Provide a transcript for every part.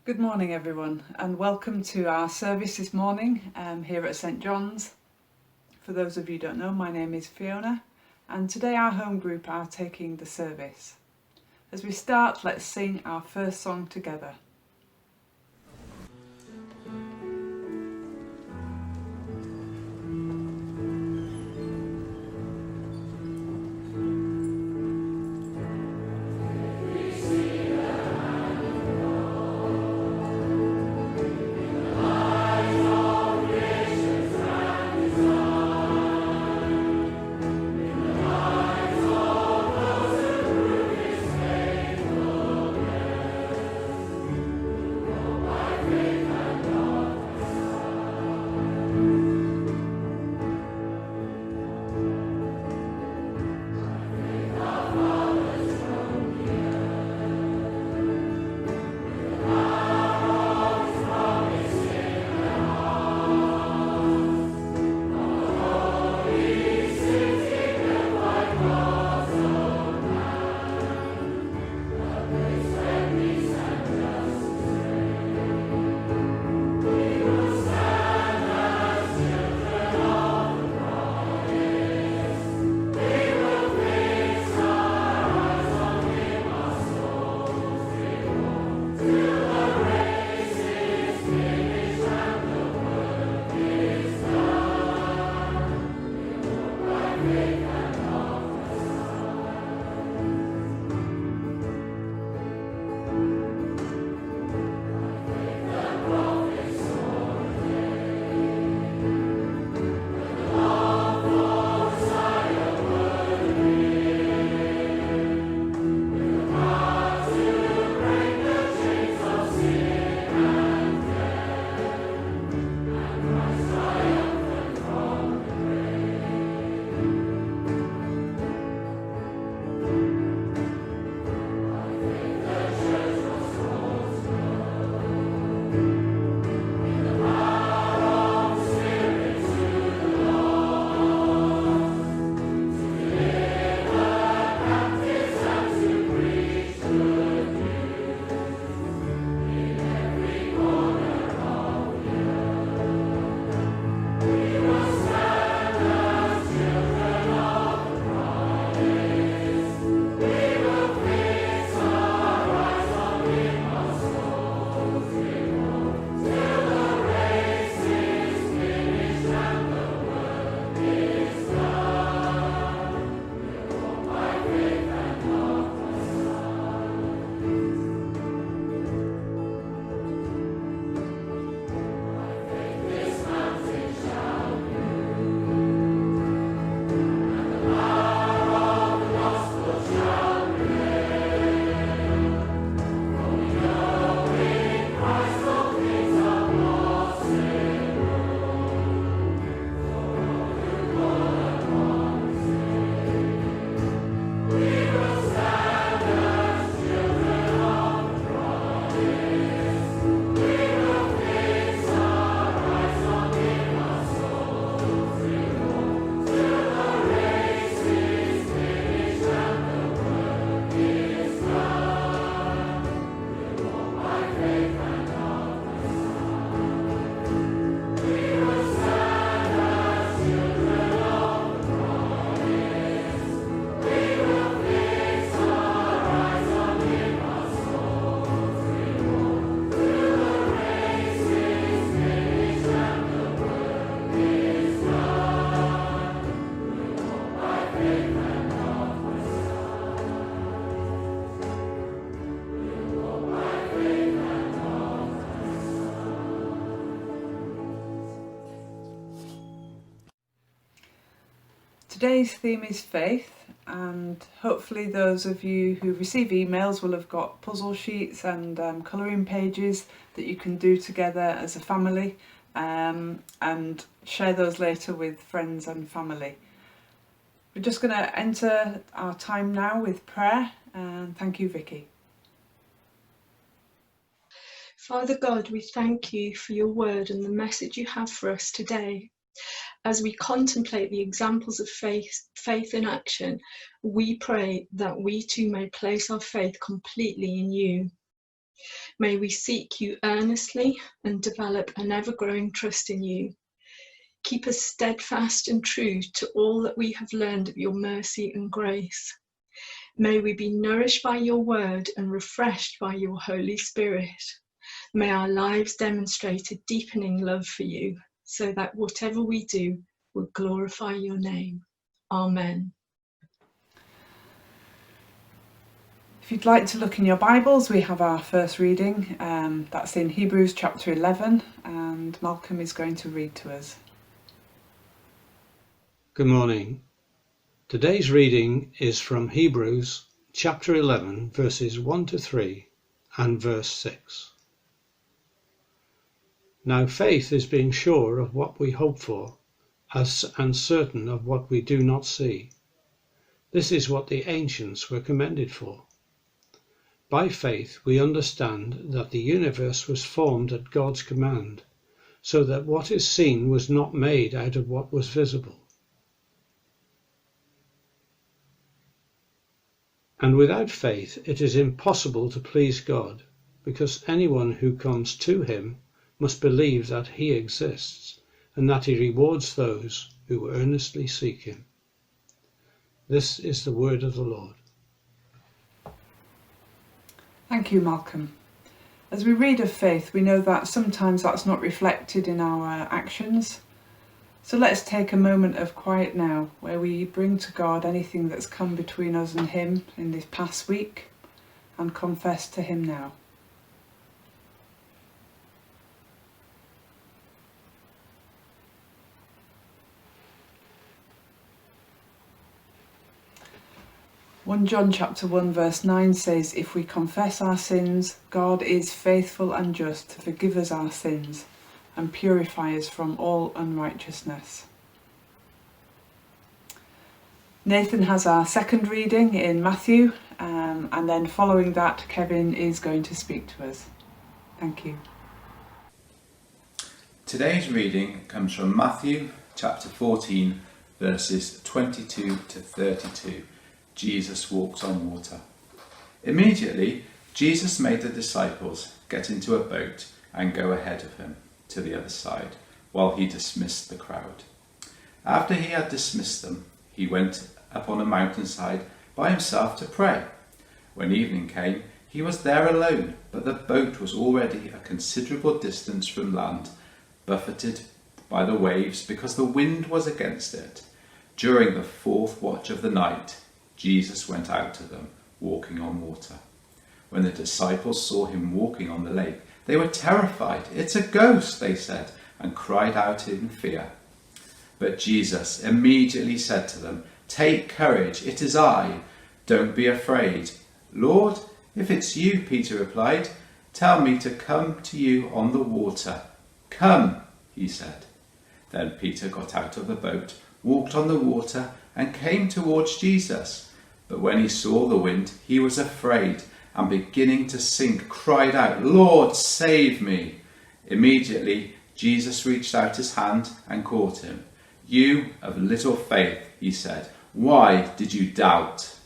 Good morning everyone, and welcome to our service this morning here at St John's. For those of you who don't know, my name is Fiona, and today our home group are taking the service. As we start, let's sing our first song together. Today's theme is faith, and hopefully those of you who receive emails will have got puzzle sheets and colouring pages that you can do together as a family and share those later with friends and family. We're just going to enter our time now with prayer, and thank you, Vicky. Father God, we thank you for your word and the message you have for us today. As we contemplate the examples of faith in action, we pray that we too may place our faith completely in you. May we seek you earnestly and develop an ever-growing trust in you. Keep us steadfast and true to all that we have learned of your mercy and grace. May we be nourished by your word and refreshed by your Holy Spirit. May our lives demonstrate a deepening love for you, so that whatever we do will glorify your name. Amen. If you'd like to look in your Bibles, we have our first reading. That's in Hebrews chapter 11, and Malcolm is going to read to us. Good morning. Today's reading is from Hebrews chapter 11, verses 1 to 3 and verse 6. Now faith is being sure of what we hope for, and certain of what we do not see. This is what the ancients were commended for. By faith we understand that the universe was formed at God's command, so that what is seen was not made out of what was visible. And without faith it is impossible to please God, because anyone who comes to him must believe that he exists, and that he rewards those who earnestly seek him. This is the word of the Lord. Thank you, Malcolm. As we read of faith, we know that sometimes that's not reflected in our actions. So let's take a moment of quiet now, where we bring to God anything that's come between us and him in this past week, and confess to him now. John chapter 1 verse 9 says, if we confess our sins, God is faithful and just to forgive us our sins and purify us from all unrighteousness. Nathan has our second reading in Matthew, and then following that Kevin is going to speak to us. Thank you. Today's reading comes from Matthew chapter 14 verses 22 to 32. Jesus walks on water. Immediately, Jesus made the disciples get into a boat and go ahead of him to the other side, while he dismissed the crowd. After he had dismissed them, he went up on a mountainside by himself to pray. When evening came, he was there alone, but the boat was already a considerable distance from land, buffeted by the waves because the wind was against it. During the fourth watch of the night, Jesus went out to them, walking on water. When the disciples saw him walking on the lake, they were terrified. "It's a ghost," they said, and cried out in fear. But Jesus immediately said to them, "Take courage, it is I. Don't be afraid." "Lord, if it's you," Peter replied, "tell me to come to you on the water." "Come," he said. Then Peter got out of the boat, walked on the water, and came towards Jesus. But when he saw the wind, he was afraid, and beginning to sink, cried out, "Lord, save me." Immediately Jesus reached out his hand and caught him. "You of little faith," he said, "why did you doubt?"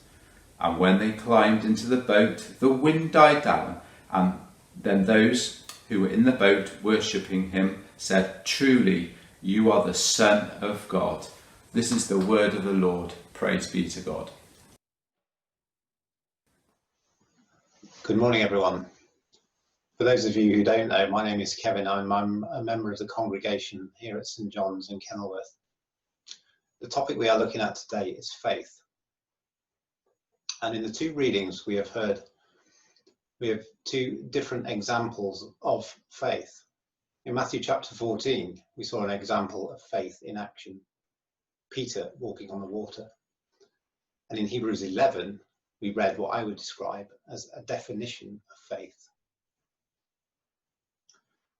And when they climbed into the boat, the wind died down, and then those who were in the boat worshipping him said, "Truly, you are the Son of God." This is the word of the Lord. Praise be to God. Good morning, everyone. For those of you who don't know, my name is Kevin. I'm a member of the congregation here at St John's in Kenilworth. The topic we are looking at today is faith. And in the two readings we have heard, we have two different examples of faith. In Matthew chapter 14, we saw an example of faith in action, Peter walking on the water. And in Hebrews 11, we read what I would describe as a definition of faith.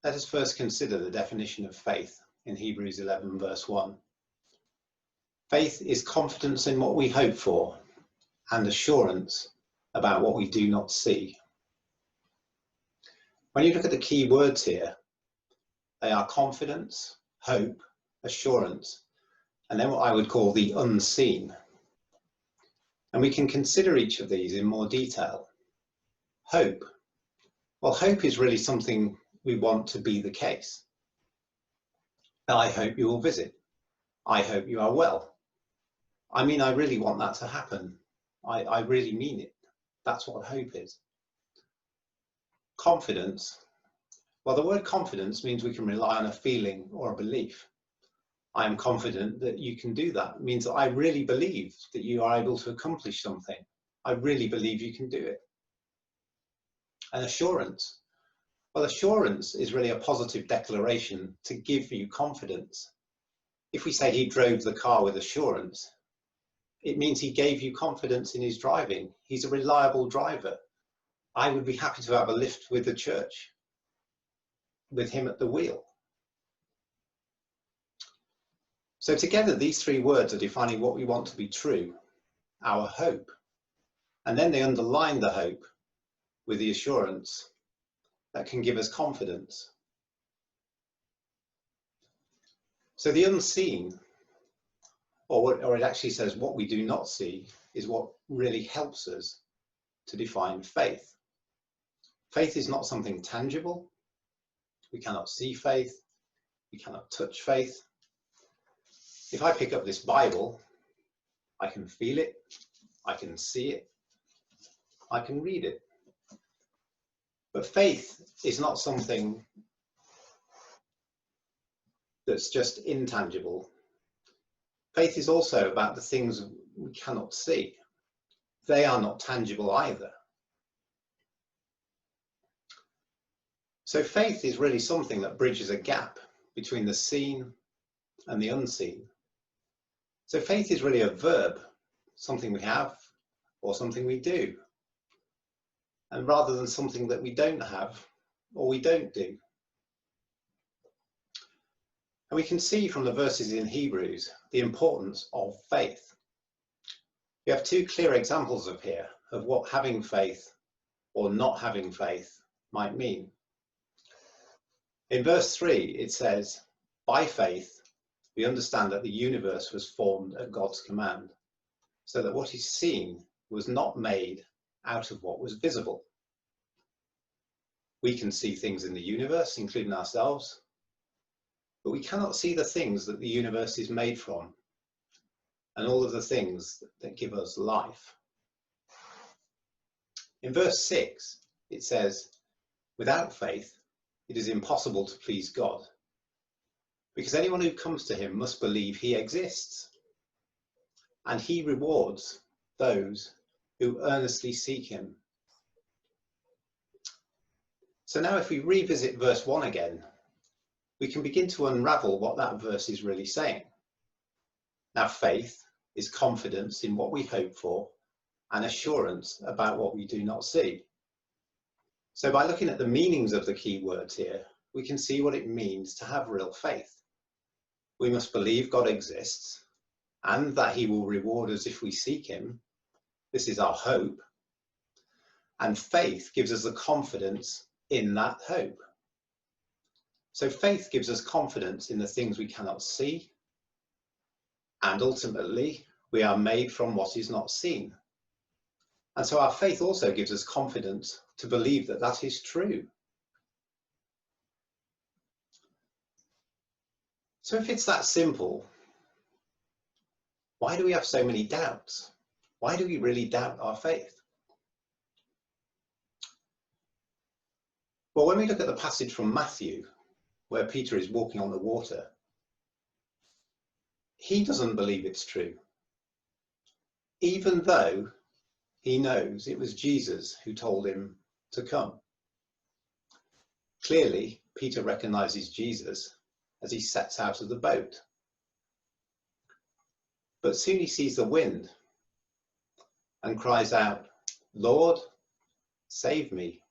Let us first consider the definition of faith in Hebrews 11 verse 1. Faith is confidence in what we hope for and assurance about what we do not see. When you look at the key words here, they are confidence, hope, assurance, and then what I would call the unseen. And we can consider each of these in more detail. Hope. Well, hope is really something we want to be the case. I hope you will visit. I hope you are well. I mean, I really want that to happen. I really mean it. That's what hope is. Confidence. Well, the word confidence means we can rely on a feeling or a belief. I am confident that you can do that. It means that I really believe that you are able to accomplish something. I really believe you can do it. And assurance. Well, assurance is really a positive declaration to give you confidence. If we say he drove the car with assurance, it means he gave you confidence in his driving. He's a reliable driver. I would be happy to have a lift with the church, with him at the wheel. So together, these three words are defining what we want to be true, our hope. And then they underline the hope with the assurance that can give us confidence. So the unseen, or it actually says what we do not see, is what really helps us to define faith. Faith is not something tangible. We cannot see faith. We cannot touch faith. If I pick up this Bible, I can feel it, I can see it, I can read it. But faith is not something that's just intangible. Faith is also about the things we cannot see. They are not tangible either. So faith is really something that bridges a gap between the seen and the unseen. So faith is really a verb, something we have or something we do, and rather than something that we don't have or we don't do. And we can see from the verses in Hebrews the importance of faith. We have two clear examples of here of what having faith or not having faith might mean. In verse 3 it says, by faith we understand that the universe was formed at God's command, so that what is seen was not made out of what was visible. We can see things in the universe, including ourselves, but we cannot see the things that the universe is made from and all of the things that give us life. In verse 6, it says, without faith, it is impossible to please God, because anyone who comes to him must believe he exists, and he rewards those who earnestly seek him. So now if we revisit verse 1 again, we can begin to unravel what that verse is really saying. Now, faith is confidence in what we hope for and assurance about what we do not see. So by looking at the meanings of the key words here, we can see what it means to have real faith. We must believe God exists and that he will reward us if we seek him. This is our hope. And faith gives us the confidence in that hope. So faith gives us confidence in the things we cannot see, and ultimately we are made from what is not seen. And so our faith also gives us confidence to believe that that is true. So if it's that simple, why do we have so many doubts? Why do we really doubt our faith? Well, when we look at the passage from Matthew, where Peter is walking on the water, he doesn't believe it's true, even though he knows it was Jesus who told him to come. Clearly, Peter recognizes Jesus as he sets out of the boat. But soon he sees the wind and cries out, "Lord, save me."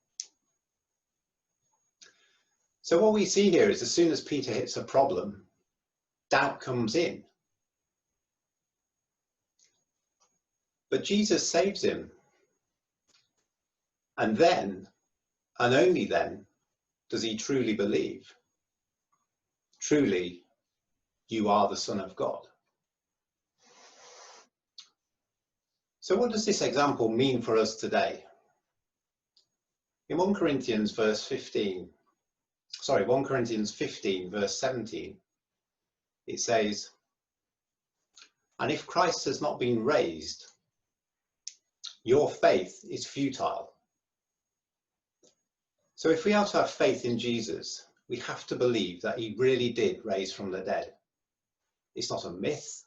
So what we see here is as soon as Peter hits a problem, doubt comes in. But Jesus saves him. And then, and only then, does he truly believe. Truly, you are the Son of God. So what does this example mean for us today? In 1 Corinthians 15 verse 17, it says, "And if Christ has not been raised, your faith is futile." So if we are to have faith in Jesus, we have to believe that he really did raise from the dead. It's not a myth,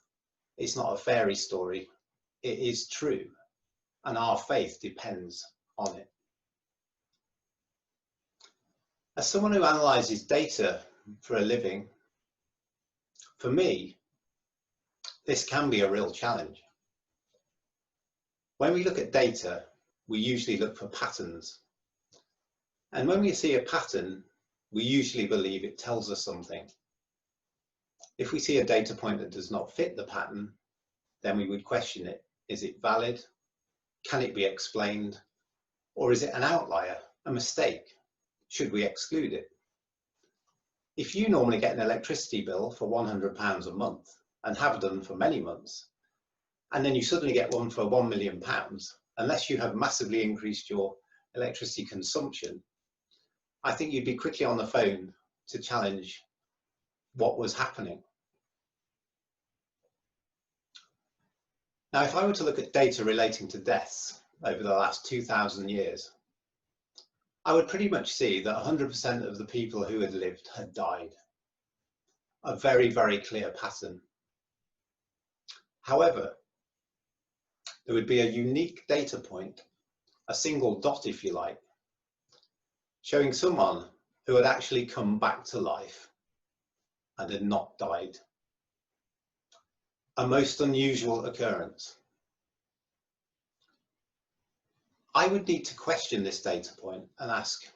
it's not a fairy story, it is true, and our faith depends on it. As someone who analyses data for a living, for me, this can be a real challenge. When we look at data, we usually look for patterns. And when we see a pattern, we usually believe it tells us something. If we see a data point that does not fit the pattern, then we would question it. Is it valid? Can it be explained? Or is it an outlier, a mistake? Should we exclude it? If you normally get an electricity bill for £100 a month and have done for many months, and then you suddenly get one for £1 million, unless you have massively increased your electricity consumption, I think you'd be quickly on the phone to challenge what was happening. Now, if I were to look at data relating to deaths over the last 2,000 years, I would pretty much see that 100% of the people who had lived had died. A very, very clear pattern. However, there would be a unique data point, a single dot if you like, showing someone who had actually come back to life and had not died. A most unusual occurrence. I would need to question this data point and ask,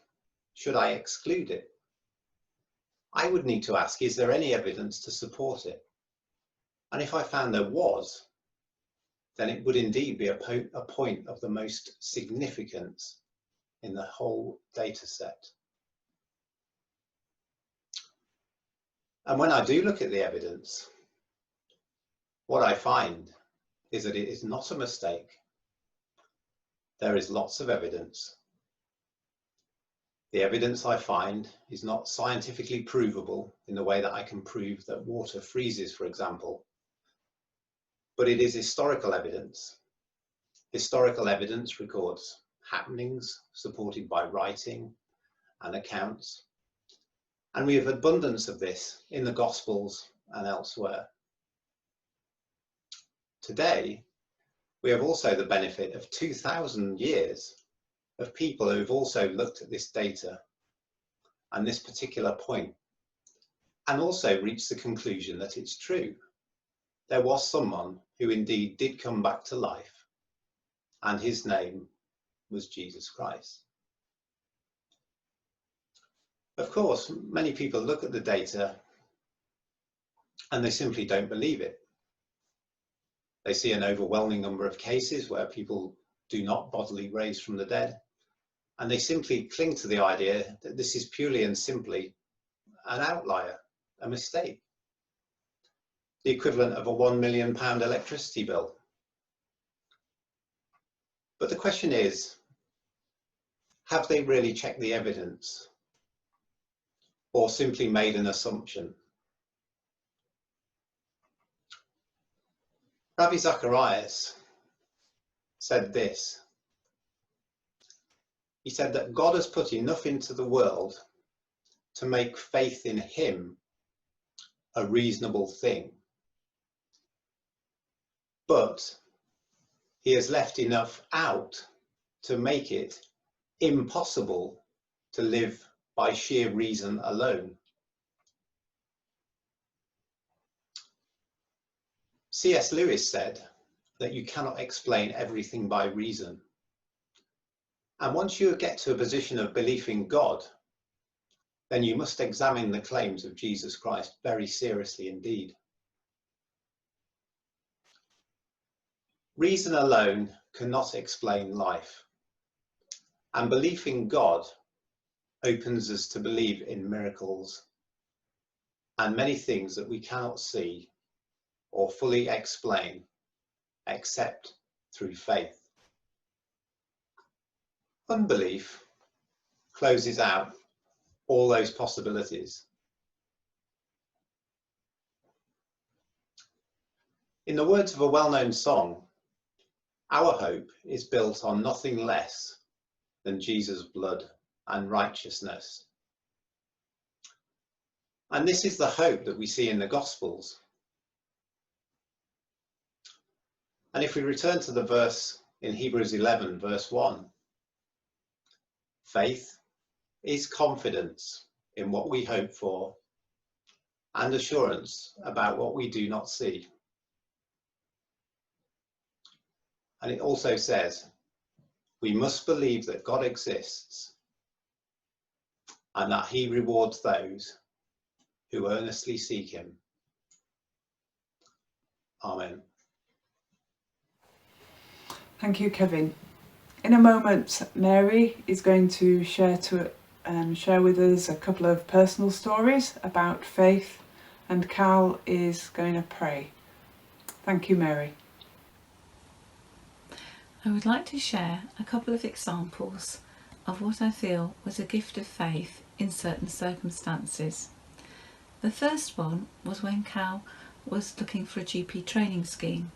should I exclude it? I would need to ask, is there any evidence to support it? And if I found there was, then it would indeed be a point of the most significance in the whole data set. And when I do look at the evidence, what I find is that it is not a mistake. There is lots of evidence. The evidence I find is not scientifically provable in the way that I can prove that water freezes, for example, but it is historical evidence. Historical evidence records happenings supported by writing and accounts, and we have abundance of this in the Gospels and elsewhere. Today, we have also the benefit of 2,000 years of people who have also looked at this data and this particular point, and also reached the conclusion that it's true. There was someone who indeed did come back to life, and his name was Jesus Christ. Of course, many people look at the data and they simply don't believe it. They see an overwhelming number of cases where people do not bodily raise from the dead, and they simply cling to the idea that this is purely and simply an outlier, a mistake. The equivalent of a £1 million electricity bill. But the question is, have they really checked the evidence or simply made an assumption? Rabbi Zacharias said this. He said that God has put enough into the world to make faith in him a reasonable thing. But he has left enough out to make it impossible to live by sheer reason alone. C.S. Lewis said that you cannot explain everything by reason. And once you get to a position of belief in God, then you must examine the claims of Jesus Christ very seriously indeed. Reason alone cannot explain life, and belief in God opens us to believe in miracles and many things that we cannot see or fully explain except through faith. Unbelief closes out all those possibilities. In the words of a well-known song, our hope is built on nothing less than Jesus' blood and righteousness. And this is the hope that we see in the Gospels. And if we return to the verse in Hebrews 11, verse 1, faith is confidence in what we hope for and assurance about what we do not see. And it also says, we must believe that God exists and that he rewards those who earnestly seek him. Amen. Thank you, Kevin. In a moment, Mary is going to share with us a couple of personal stories about faith, and Cal is going to pray. Thank you, Mary. I would like to share a couple of examples of what I feel was a gift of faith in certain circumstances. The first one was when Cal was looking for a GP training scheme.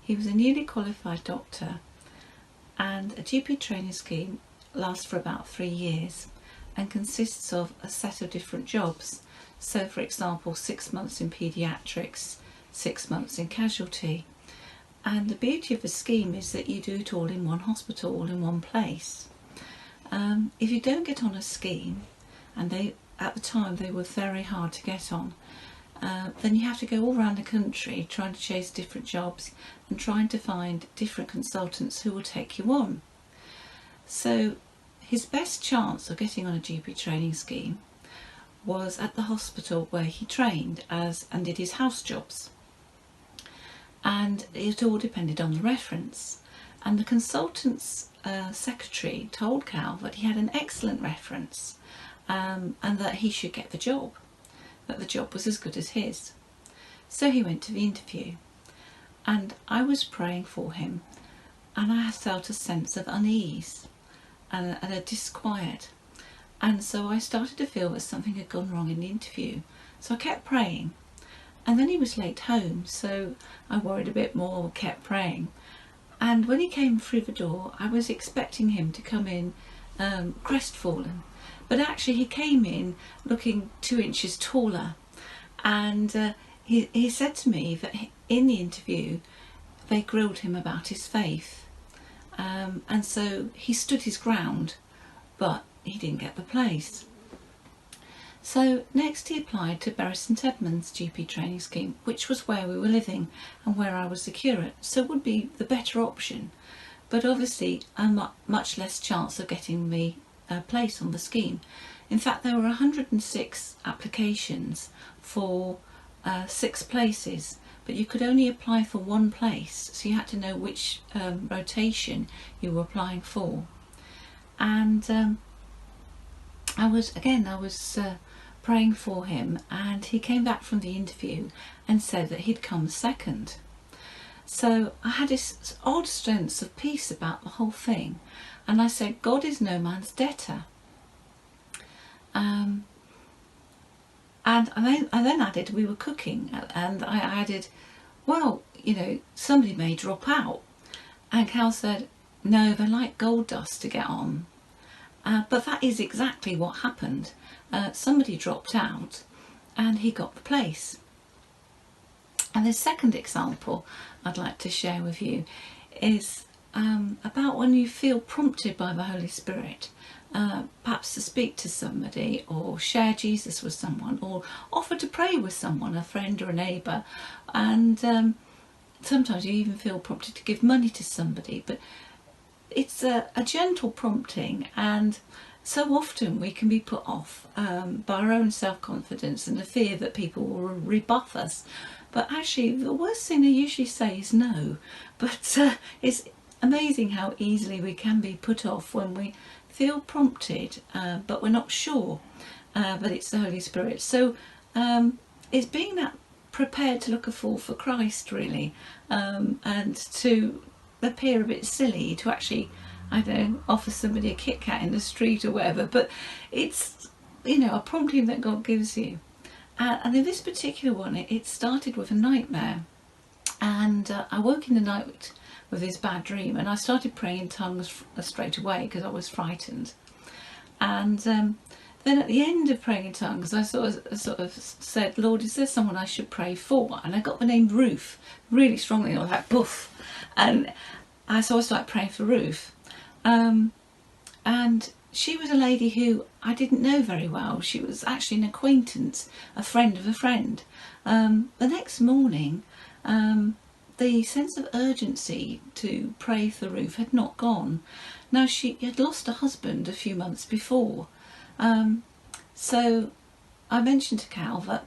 He was a newly qualified doctor, and a GP training scheme lasts for about 3 years and consists of a set of different jobs. So, for example, 6 months in paediatrics, 6 months in casualty. And the beauty of the scheme is that you do it all in one hospital, all in one place. If you don't get on a scheme, and at the time they were very hard to get on, then you have to go all around the country trying to chase different jobs and trying to find different consultants who will take you on. So his best chance of getting on a GP training scheme was at the hospital where he trained and did his house jobs. And it all depended on the reference. And the consultant's secretary told Cal that he had an excellent reference and that he should get the job, that the job was as good as his. So he went to the interview, and I was praying for him, and I felt a sense of unease and a disquiet. And so I started to feel that something had gone wrong in the interview. So I kept praying. And then he was late home, so I worried a bit more, kept praying. And when he came through the door, I was expecting him to come in crestfallen. But actually he came in looking 2 inches taller. And he said to me that in the interview, they grilled him about his faith. And so he stood his ground, but he didn't get the place. So next he applied to Bury St Edmunds GP training scheme, which was where we were living and where I was the curate, so would be the better option, but obviously a much less chance of getting me a place on the scheme. In fact, there were 106 applications for 6 places, but you could only apply for 1 place, so you had to know which rotation you were applying for. And I was praying for him, and he came back from the interview and said that he'd come second. So I had this odd sense of peace about the whole thing, and I said, God is no man's debtor. And I then added, we were cooking, and I added, well, you know, somebody may drop out. And Cal said, no, they're like gold dust to get on. But that is exactly what happened. Somebody dropped out and he got the place. And the second example I'd like to share with you is about when you feel prompted by the Holy Spirit, perhaps to speak to somebody or share Jesus with someone or offer to pray with someone, a friend or a neighbour, and sometimes you even feel prompted to give money to somebody, but it's a gentle prompting, and so often we can be put off by our own self-confidence and the fear that people will rebuff us. But actually the worst thing they usually say is no. But it's amazing how easily we can be put off when we feel prompted, but we're not sure that it's the Holy Spirit. So it's being that prepared to look a fool for Christ, really, and to appear a bit silly, to actually I don't offer somebody a Kit Kat in the street or whatever, but it's, a prompting that God gives you. And in this particular one, it started with a nightmare. And I woke in the night with this bad dream, and I started praying in tongues straight away because I was frightened. And then at the end of praying in tongues, I sort of said, Lord, is there someone I should pray for? And I got the name Ruth really strongly. I was like, poof. And so I started praying for Ruth. And she was a lady who I didn't know very well. She was actually an acquaintance, a friend of a friend. The next morning, the sense of urgency to pray for Ruth had not gone. Now, she had lost a husband a few months before. So I mentioned to Cal that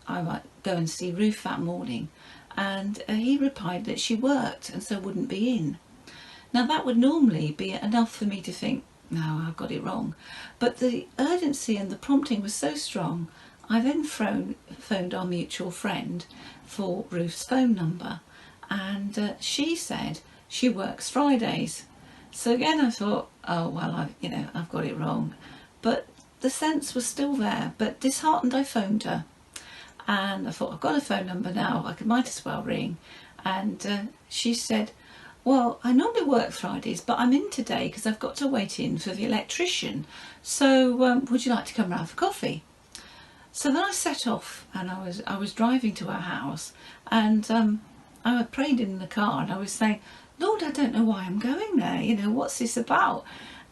I might go and see Ruth that morning, and he replied that she worked and so wouldn't be in. Now that would normally be enough for me to think, no, I've got it wrong. But the urgency and the prompting was so strong, I then phoned our mutual friend for Ruth's phone number, and she said she works Fridays. So again I thought, oh well, I've got it wrong. But the sense was still there. But disheartened, I phoned her, and I thought, I've got a phone number now, I might as well ring. And she said, well, I normally work Fridays, but I'm in today because I've got to wait in for the electrician. So would you like to come round for coffee? So then I set off, and I was driving to her house, and I prayed in the car, and I was saying, Lord, I don't know why I'm going there. What's this about?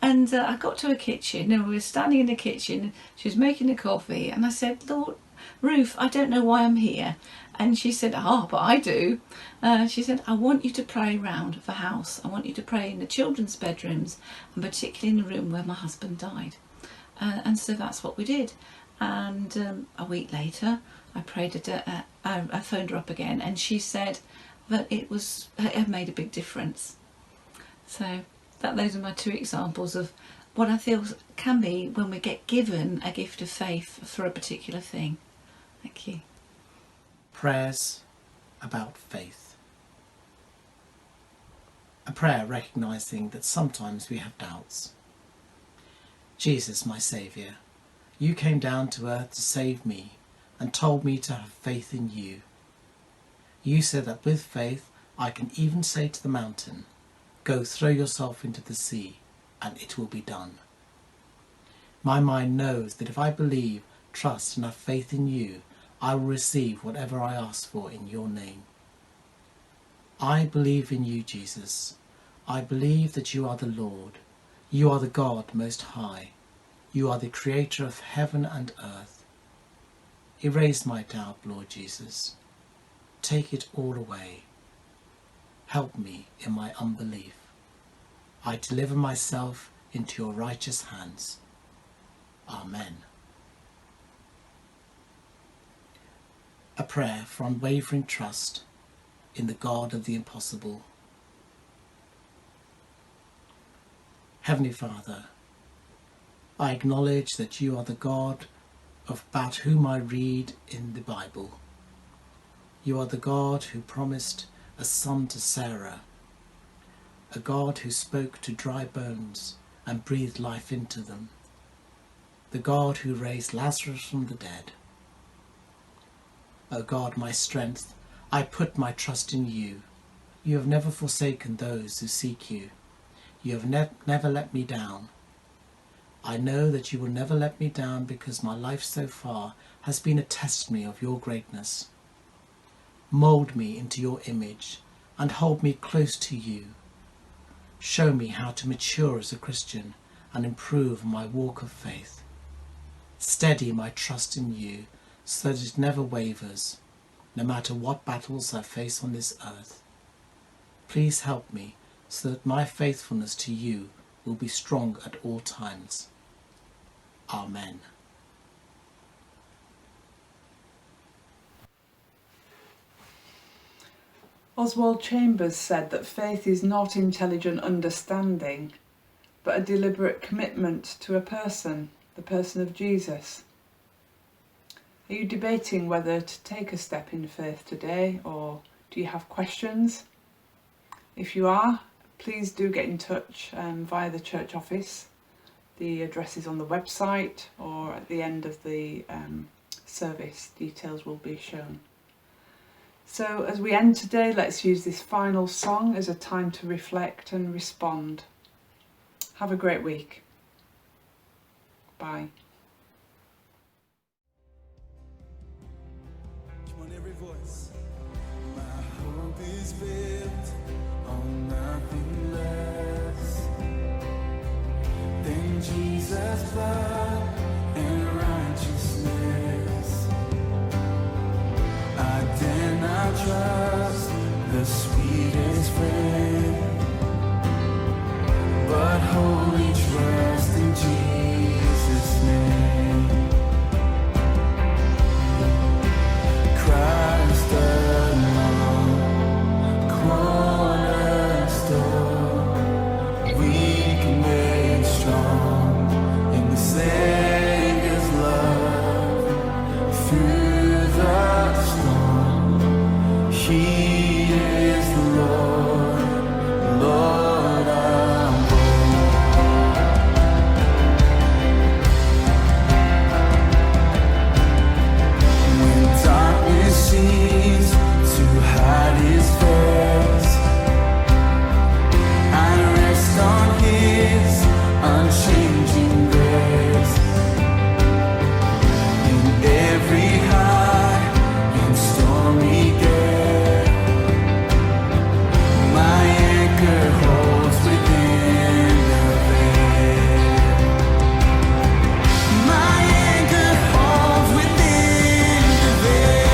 And I got to her kitchen, and we were standing in the kitchen. She was making the coffee, and I said, Lord, Ruth, I don't know why I'm here. And she said, but I do. She said, I want you to pray round the house. I want you to pray in the children's bedrooms, and particularly in the room where my husband died. And so that's what we did. And a week later, I phoned her up again, and she said that it had made a big difference. So those are my two examples of what I feel can be when we get given a gift of faith for a particular thing. Thank you. Prayers about faith. A prayer recognising that sometimes we have doubts. Jesus, my Saviour, you came down to earth to save me and told me to have faith in you. You said that with faith I can even say to the mountain, go throw yourself into the sea, and it will be done. My mind knows that if I believe, trust and have faith in you, I will receive whatever I ask for in your name. I believe in you, Jesus. I believe that you are the Lord. You are the God Most High. You are the Creator of heaven and earth. Erase my doubt, Lord Jesus. Take it all away. Help me in my unbelief. I deliver myself into your righteous hands. Amen. A prayer for unwavering trust in the God of the impossible. Heavenly Father, I acknowledge that you are the God about whom I read in the Bible. You are the God who promised a son to Sarah, a God who spoke to dry bones and breathed life into them, the God who raised Lazarus from the dead. O God, my strength, I put my trust in you. You have never forsaken those who seek you. You have never let me down. I know that you will never let me down because my life so far has been a testimony of your greatness. Mould me into your image and hold me close to you. Show me how to mature as a Christian and improve my walk of faith. Steady my trust in you so that it never wavers, no matter what battles I face on this earth. Please help me so that my faithfulness to you will be strong at all times. Amen. Oswald Chambers said that faith is not intelligent understanding, but a deliberate commitment to a person, the person of Jesus. Are you debating whether to take a step in faith today, or do you have questions? If you are, please do get in touch via the church office. The address is on the website, or at the end of the service, details will be shown. So as we end today, let's use this final song as a time to reflect and respond. Have a great week. Bye. Come on, every voice. My hope is built on nothing less than Jesus' blood and righteousness. I dare not trust the sweetest friend, but wholly trust in Jesus' name. Christ alone, cornerstone, weak made strong in the Savior's love. Through the storm, He is the Lord, Lord of seems to hide His face, I rest on His unchanging grace. In every high and stormy gale, my anchor holds within the veil. My anchor holds within the veil.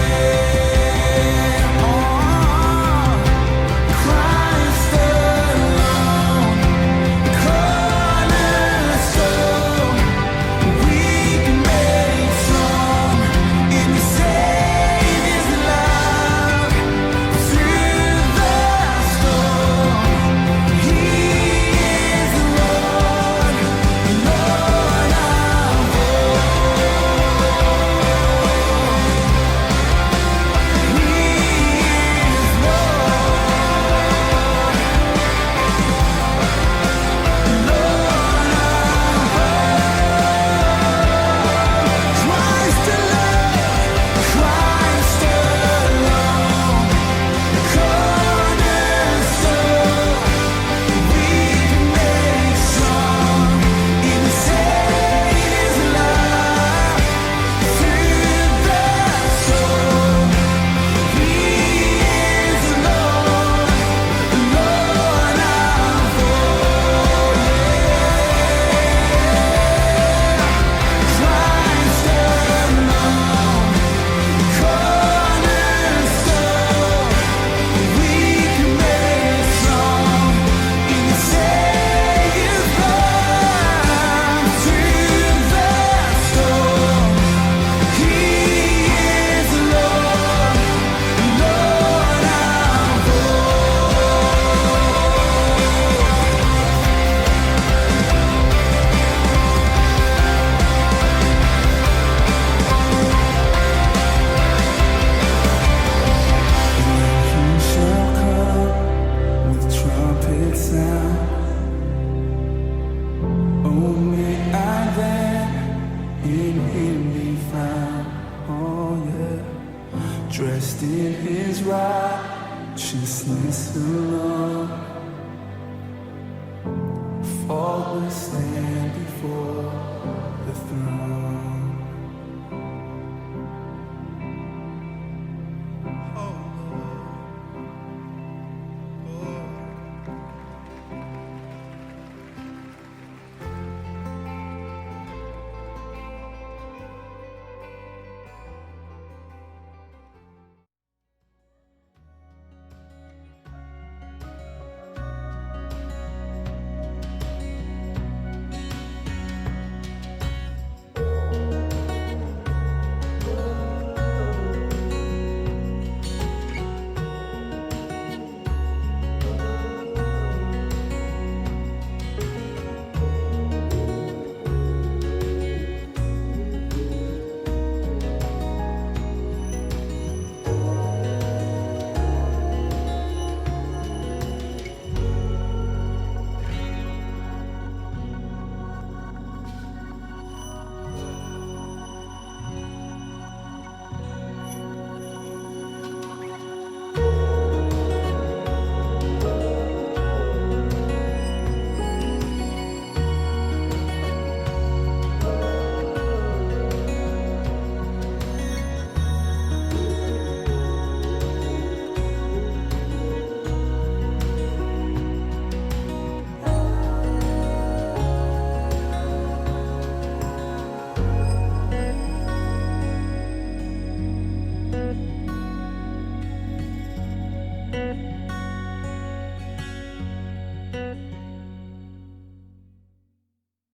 Dressed in His righteousness alone, faultless stand before